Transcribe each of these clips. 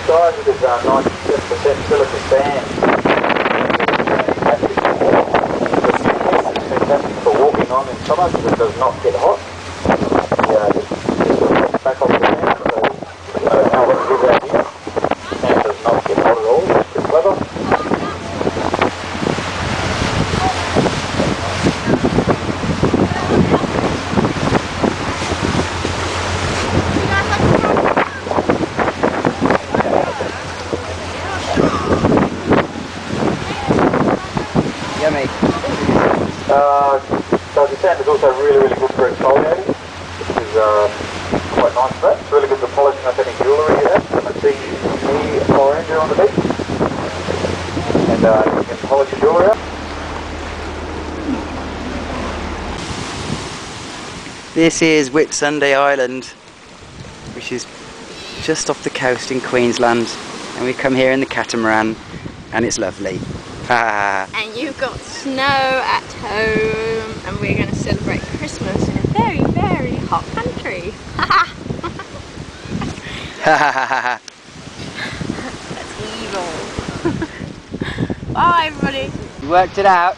size with this 97% silica sand. It's fantastic for walking on in summer because it does not get hot. Just back off the sand, so how hot it is out here. Sand does not get hot at all, it's pretty clever. Yummy. So the sand is also really good for exfoliating, which is quite nice for that. It's really good for polishing up any jewellery you have. I see me orange here on the beach. And you can polish your jewellery up. This is Whitsunday Island, which is just off the coast in Queensland. And we come here in the catamaran, and it's lovely. And you've got snow at home, and we're going to celebrate Christmas in a very hot country. That's evil. Bye everybody. You worked it out.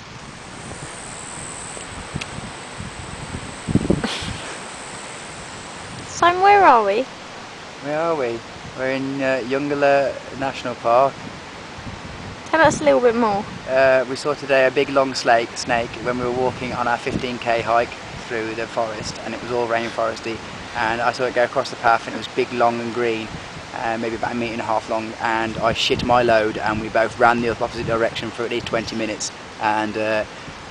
Simon, where are we? Where are we? We're in Eungella National Park. Tell us a little bit more. We saw today a big long snake when we were walking on our 15k hike through the forest, and it was all rainforesty, and I saw it go across the path and it was big, long and green, maybe about 1.5 meters long, and I shit my load and we both ran the opposite direction for at least 20 minutes and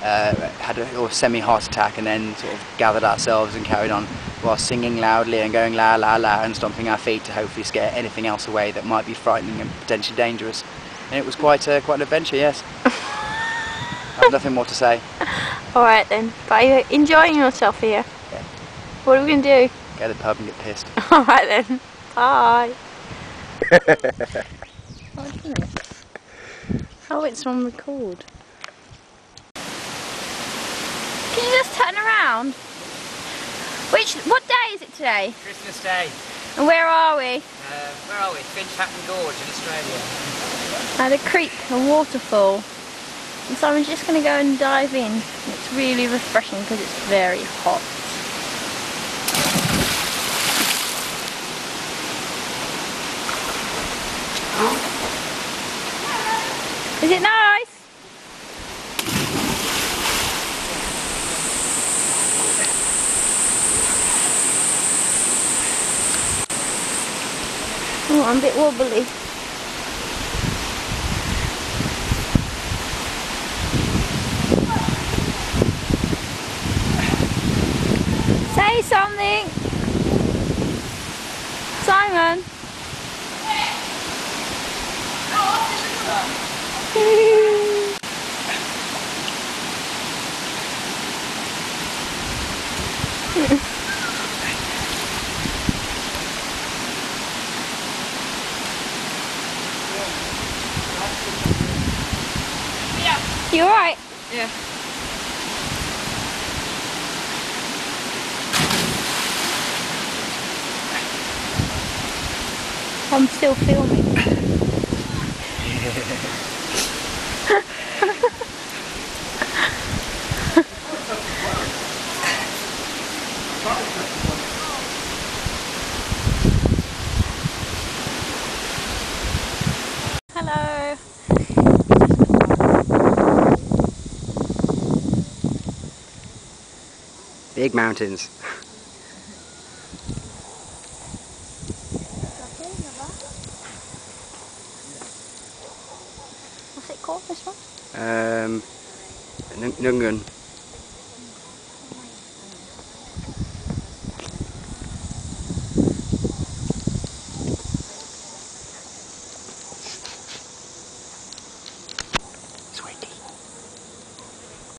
had a semi-heart attack, and then sort of gathered ourselves and carried on while singing loudly and going la la la and stomping our feet to hopefully scare anything else away that might be frightening and potentially dangerous. And it was quite an adventure, yes. I have nothing more to say. Alright then, but are you enjoying yourself here? Yeah. What are we going to do? Go to the pub and get pissed. Alright then, bye. Oh, isn't it? Oh, it's on record. Can you just turn around? What day is it today? Christmas Day. And where are we? Finch Hatton Gorge in Australia. At a creek, a waterfall. And so I'm just going to go and dive in. It's really refreshing because it's very hot. Is it nice? Oh, I'm a bit wobbly. Say something! Simon! You alright? Yeah. I'm still filming. Hello. Big mountains. What's it called, this one? Nungun.